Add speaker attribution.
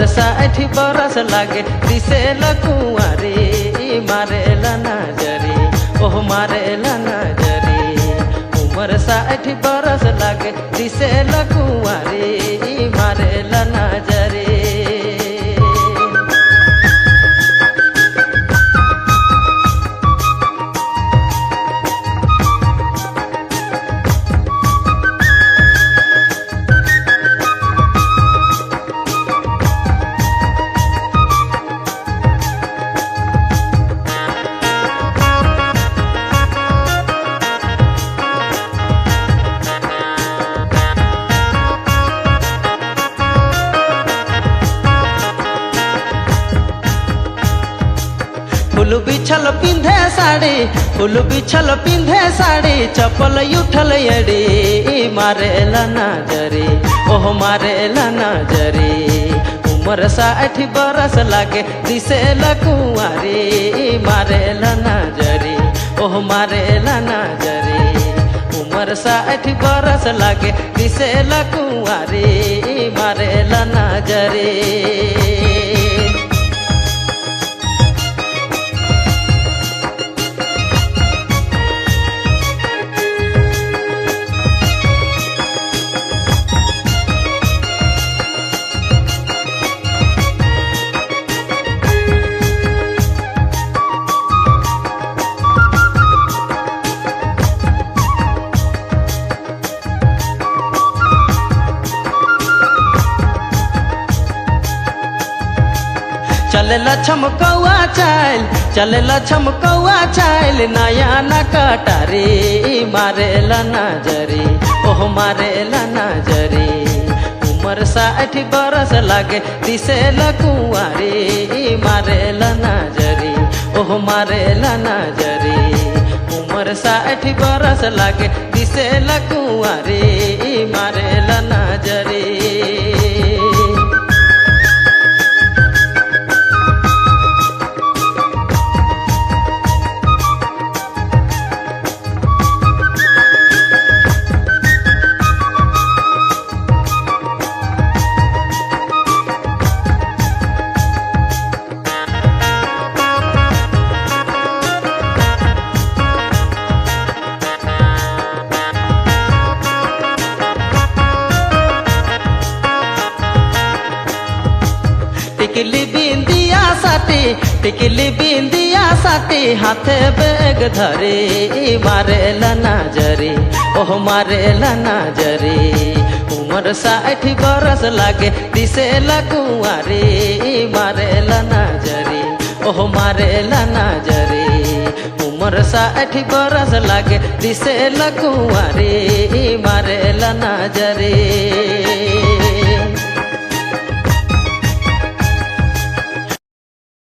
Speaker 1: उम्र 60 बरस लागे दिसे लकुआरी मारेला नजरी ओह मारेला नजरी उम्र 60 बरस लागे दिसे लकुआरी मारेला नजरी फूल बिछल पिंधे साड़ी फूल बिछल पिंधे साड़ी चपल उठल एड़ी मारेला नजरी ओह मारेला नजरी उम्र 60 बरस लागे दिसे लकुआरी मारेला नजरी ओह मारेला नजरी उम्र 60 बरस लागे दिसे लकुआरी मारेला नजरी चलेला छमकौआ चाल चलेला छमकौआ चाल नया न कटारी मारेला नजरी ओह मारेला नजरी उम्र 60 बरस लागे दिसे लकुआरी मारेला नजरी ओह मारेला नजरी उम्र 60 बरस लागे दिसे लकुआरी मारेला नजरी टिकली बिंदिया साटी हाथे बेग धरी मारेला नजरी ओह मारेला नजरी उम्र 60 बरस लागे दिसे लकुआरी मारेला नजरी ओह मारेला नजरी उम्र 60 बरस लागे दिसे लकुआरी मारेला नजरी